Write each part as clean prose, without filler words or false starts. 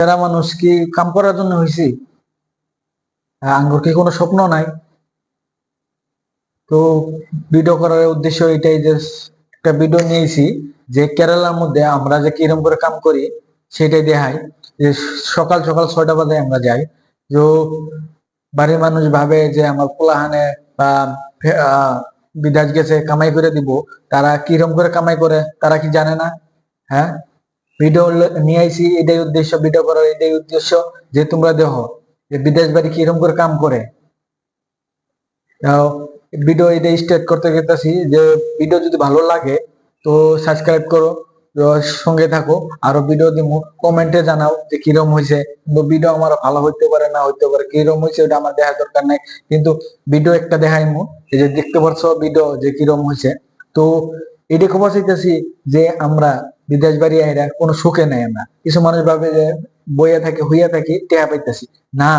যারা মানুষ কি কাম করার জন্য হয়েছি? আঙ্গুর কি কোনো স্বপ্ন নাই? তো ভিডিও করার উদ্দেশ্য এটাই যে একটা ভিডিও নিয়েছি যে কেরালার মধ্যে আমরা যে কিরম করে কাম করি সেটাই দেখাই। যে সকাল সকাল 6টা বাজে আমরা যাই। তো বাড়ির মানুষ ভাবে যে আমার পোলাহানে বা বিদেশ গেছে কামাই করে দিব। তারা কিরম করে কামাই করে তারা কি জানে না? হ্যাঁ, ভিডিও নিয়ে আইছি, এটাই উদ্দেশ্য ভিডিও করার, এটাই উদ্দেশ্য যে তোমরা দেখো যে বিদেশ বাড়ি কিরকম করে কাম করে। ভিডিও এটা স্টার্ট করতে গেতেছি যে ভিডিও যদি ভালো লাগে তো সাবস্ক্রাইব করো, তো সঙ্গে থাকো। আরো ভিডিও দিমু, কমেন্টে জানাও যে কিরম হয়েছে। কিন্তু ভিডিও আমার ভালো হইতে পারে না হইতে পারে, কিরম হয়েছে ওটা আমার দেখার দরকার নাই। কিন্তু ভিডিও একটা দেখাইমু, এই যে দেখতে পারছো ভিডিও যে কিরম হয়েছে। তো এটা খবর চাইতেছি যে আমরা বিদেশ বাড়ি আইরা কোনো সুখে নাই। আমরা কিছু মানুষ ভাবে যে বইয়া থাকি হইয়া থাকি টেহা পাইতেছি না।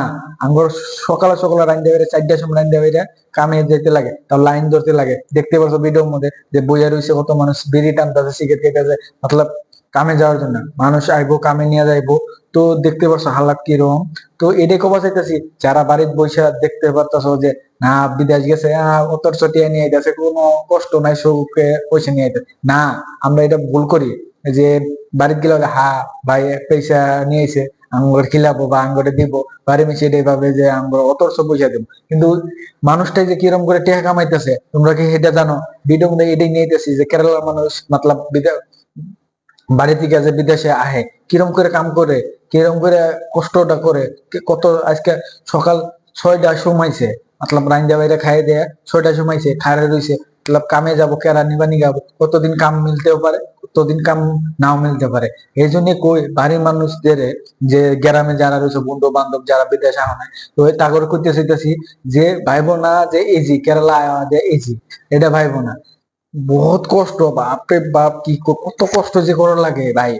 আঙ্গর সকালে সকালে রাইন দেবে 4টার সময় রাইন দেবে, কামে যেতে লাগে, তার লাইন ধরতে লাগে। দেখতে পারছো ভিডিওর মধ্যে যে বইয়া রয়েছে, কত মানুষ বিড়ি টানতেছে, সিগারেট খেতেছে, মতলব কামে যাওয়ার জন্য। মানুষ আইবো কামে নিয়ে যাইবো। তো দেখতে পারছো হালাত কিরকম। তো এটাই কবা চাইতেছি, যারা বাড়িতে বসে দেখতে পারতেছো যে না বিদেশ গেছে অতর চটিয়া নিয়ে আইতেছে, কোনো কষ্ট নাই, সুখে পয়সা নিয়ে আইতেছে না। আমরা এটা ভুল করি যে বাড়িতে গেলে হা ভাই পয়সা নিয়ে এসে আঙ্গুর খিলাবো বা আঙ্গুরে দিব। বাড়ি মিশে এটাই ভাবে যে আঙ্গুর অতর্স পয়সা দেবো। কিন্তু মানুষটাই যে কিরম করে টাকা কামাইতেছে তোমরা কি এটা জানো? ভিডিও মধ্যে এটাই নিয়েতেছি যে কেরালার মানুষ মতলব বাড়ি থেকে যে বিদেশে আহে কিরম করে কাম করে, কিরম করে কষ্টটা করে। কত আজকে সকাল 6টার সময়ছে, মতলব রাইন্দা বাইরে খাইয়ে দেয় 6টার সময়ছে খারে রয়েছে, মতলব কামে যাবো কেরা নিবানি গাবো। কতদিন কাম মিলতেও পারে, কতদিন কাম নাও মিলতে পারে। এই জন্য কই বাড়ির মানুষদের যে গ্রামে যারা রয়েছে বন্ধু বান্ধব যারা বিদেশে আহ নাই, তো তাগর করতে চাইতেছি যে ভাইবো না যে ইজি কেরালা যে ইজি, এটা ভাইবো না। বহুত কষ্ট, বাপরে বাপ, কত কষ্ট যে করা লাগে ভাই,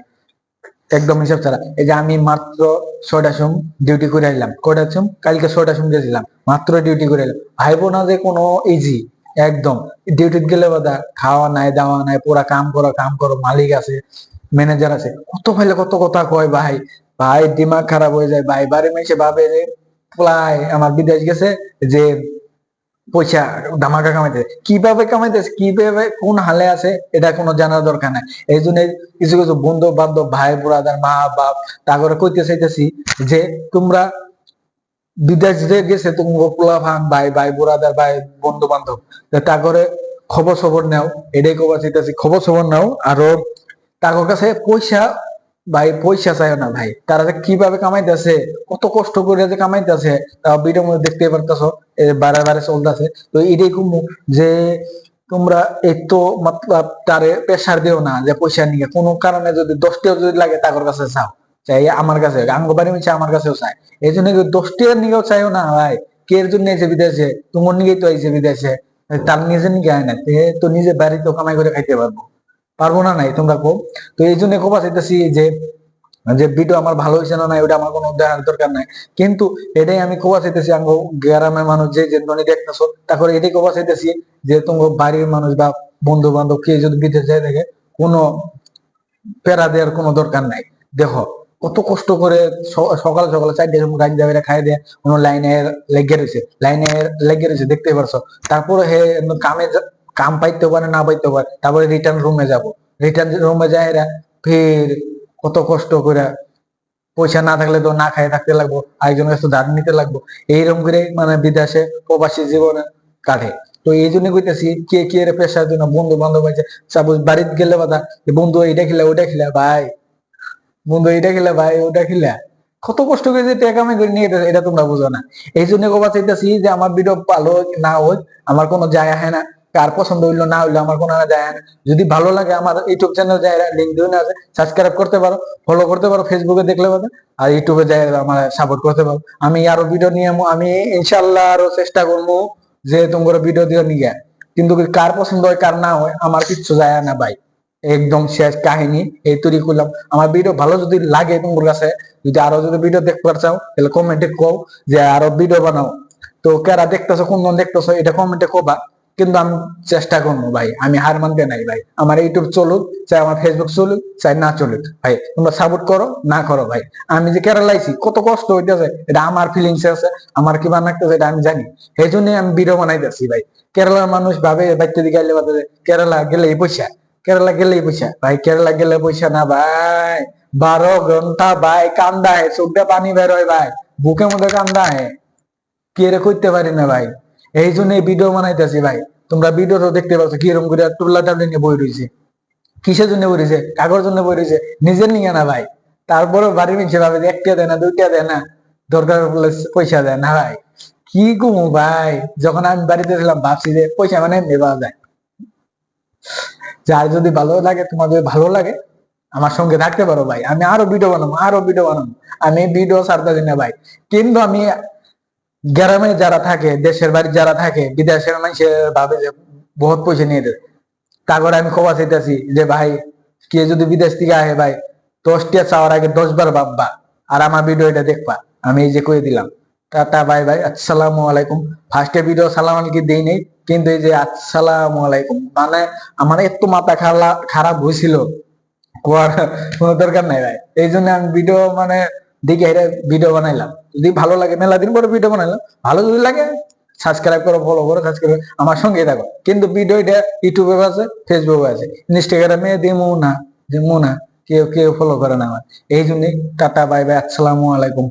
একদম হিসাব ছাড়া। এই যে আমি মাত্র 6টার সময় ডিউটি করে আইলাম, কয়টার সময় কালকে 6টার সময় গেছিলাম, মাত্র ডিউটি করে এলাম। ভাইবো না যে কোনো ইজি, একদম। ডিউটি গেলে বাদা খাওয়া নাই দাওয়া নাই, পুরা কাম করো কাম করো, মালিক আছে ম্যানেজার আছে, কত ফাইলে কত কথা কয় ভাই। ভাই দিমাগ খারাপ হয়ে যায় ভাই। বাড়ি মেসে ভাবে যে প্লাই আমার বিদেশ গেছে, যে পয়সা ধামাকা কামাইতেছে, কিভাবে কামাইতেছে, কিভাবে কোন হালে আছে এটা কোনো জানার দরকার নাই। এই জন্য কিছু কিছু বন্ধু বান্ধব ভাই ব্রাদার মা বাপ তাগরে কইতে চাইতেছি যে তোমরা বিদেশ যে গেছে তুমি পোলা ভান ভাই ভাই ব্রাদার ভাই বন্ধু বান্ধব তাগরে খবর খবর নাও। এটাই কবা চাইতেছি, খবর খবর নাও। আরো তাগর কাছে পয়সা, ভাই পয়সা চাইও না ভাই। তারা যে কিভাবে কামাইতেছে, কত কষ্ট করে যে কামাইতেছে, ভিডিওর মধ্যে দেখতে পারতেছো বারে বারে চলতেছে। তো এটাই কমু যে তোমরা একটু মতলব তারে প্রেসার দিও না যে পয়সা নিয়ে। কোনো কারণে যদি 10টাও যদি লাগে তাদের কাছে চাও, চাই আমার কাছে আঙ্গবাড়ি মিছে আমার কাছেও চাই। এই জন্য 10টার নিয়েও চাইও না ভাই। কে এর জন্য এসে বিদেশে? তোমার নিয়েই তো আইসে বিদেশে, তার নিজে নিয়ে আয় না, তো নিজে বাড়িতে কামাই করে খাইতে পারবো, পারবো না নাই তোমরা কো? তো এই জন্য কবা চাইতেছি যে যে ভিডিও আমার ভালো হয়েছে না নাই ওটা আমার কোনো দেখার দরকার নাই। কিন্তু এটাই আমি কবা চাইতেছি, আঙ্গ গ্রামের মানুষ যে যে ধনী দেখতেছো তারপরে এটাই কবা চাইতেছি যে তোমার বাড়ির মানুষ বা বন্ধু বান্ধব কে যদি বিদেশ যায় দেখে, কোনো প্যারা দেওয়ার কোনো দরকার নাই। দেখো কত কষ্ট করে সকাল সকালে 4টার সময় গাড়ি যাবে খাই দেয়, কোনো লাইনে লেগে রয়েছে দেখতে পারছো। তারপরে হে কামে কাম পাইতে পারে না পাইতে পারে, তারপরে রিটার্ন রুমে যাব, রিটার্ন রুমে যায় এরা ফির কত কষ্ট করে পয়সা না থাকলে তো না খাই থাকতে লাগবো, আরেকজনের কাছে ধার নিতে লাগবো। এইরকম করে মানে বিদেশে প্রবাসী জীবনে কাটে। তো এই জন্য কইতেছি কে কে এর পেশার জন্য বন্ধু বান্ধব আছে, সাপোজ বাড়িতে গেলে বাধা বন্ধু এটা খেলে ওটা খেলে ভাই, বন্ধু এটা খেলে ভাই ওটা খেলে, কত কষ্ট করে যে টাকা কামাই করে নিয়ে যেতেছে, এটা তোমরা বুঝো না। এই জন্য কবা চাইতেছি যে আমার ভিডিও ভালো না হোক আমার কোনো যায় আসে না, কার পছন্দ হইলো না হইলো আমার কোনো যায় আসে না। যদি ভালো লাগে আমার ইউটিউব চ্যানেল যায় লিঙ্ক দিয়ে আছে, সাবস্ক্রাইব করতে পারো, ফলো করতে পারো, ফেসবুকে দেখলে পারো, আর ইউটিউবে যায় আমার সাপোর্ট করতে পারো। আমি আরো ভিডিও নিয়ে আমি ইনশাল্লাহ আরো চেষ্টা করবো যে তোমার ভিডিও দিয়ে নিয়ে। কিন্তু কার পছন্দ হয় কার না হয় আমার কিচ্ছু যায় না ভাই, একদম শেষ কাহিনী। এই তৈরি করলাম। আমার ভিডিও ভালো যদি লাগে তোমার কাছে, যদি আরো যদি ভিডিও দেখতে চাও তাহলে কমেন্টে কও যে আরো ভিডিও বানাও। তো কারা দেখতেছো, কোন দেখতেছো এটা কমেন্টে কবা। কিন্তু আমি চেষ্টা করবো ভাই, আমি হার মানতে নাই ভাই। আমার ইউটিউব চলুক, চাই আমার ফেসবুক চলুক, চাই না চলুক ভাই, তোমরা সাপোর্ট করো না করো ভাই। আমি যে কেরালাইছি কত কষ্ট হইতেছে, এটা আমার ফিলিংস আছে, আমার কি বানাইতেছে এটা আমি জানি, এই জন্য আমি ভিডিও বানাইতেছি ভাই। কেরালার মানুষ ভাবে বাইতে দিকে আইলে কেরালা গেলেই পয়সা, কেরালা গেলেই পয়সা ভাই, কেরালা গেলে পয়সা না ভাই। 12 ঘন্টা ভাই কান্দা হে, চোখ দিয়ে পানি বের হয় ভাই, বুকের মধ্যে কান্দা হে, কি এর করতে পারি না ভাই। এই জন্য ভিডিও বানাইতেছি ভাই। তোমরা ভিডিও তো দেখতে পাচ্ছ কিরকম করে টুল্লা টাবলি নিয়ে বই রয়েছে, কিসের জন্য বই রয়েছে, কাগজ জন্য বই রয়েছে, নিজের নিয়ে না ভাই। তারপরে বাড়ির মিশে ভাবে যে 1 টা দেয় না 2 টা দেয় না, দরকার পড়লে পয়সা দেয় না ভাই। কি কমু ভাই, যখন আমি বাড়িতে ছিলাম ভাবছি যে পয়সা মানে এমনি পাওয়া যায়। যার যদি ভালো লাগে, তোমার যদি ভালো লাগে আমার সঙ্গে থাকতে পারো ভাই, আমি আরো ভিডিও বানাবো, আরো ভিডিও বানাবো। আমি ভিডিও ছাড়তেছি না ভাই, কিন্তু আমি গ্রামে যারা থাকে, দেশের বাড়ি যারা থাকে, বিদেশের মানুষের ভাবে যে বহুত পয়সা নিয়ে দেয়, তারপরে আমি খবর চাইতেছি যে ভাই কে যদি বিদেশ থেকে আহে ভাই, 10 টা চাওয়ার আগে 10 বার ভাববা, আর আমার ভিডিও এটা দেখবা। আমি এই যে কয়ে দিলাম, টাটা বাই বাই, আসসালামু আলাইকুম। ফার্স্টে ভিডিও সালাম আলাইকুম দেই নেই, কিন্তু এই যে আসসালামু আলাইকুম মানে আমার একটু মাথা খারাপ হয়েছিল, কোয়ার কোনো দরকার নাই ভাই। এই জন্য আমি ভিডিও মানে দেখে এটা ভিডিও বানাইলাম। যদি ভালো লাগে, মেলা দিন পরে ভিডিও বানাইলাম, ভালো যদি লাগে সাবস্ক্রাইব করো, ফলো করো, সাবস্ক্রাইব আমার সঙ্গে থাকো। কিন্তু ভিডিও এটা ইউটিউবে আছে, ফেসবুকে আছে, ইনস্টাগ্রামে দিমু না, কেউ কেউ ফলো করে না আমার। এই জন্য টাটা বাই বাই, আসসালামু আলাইকুম।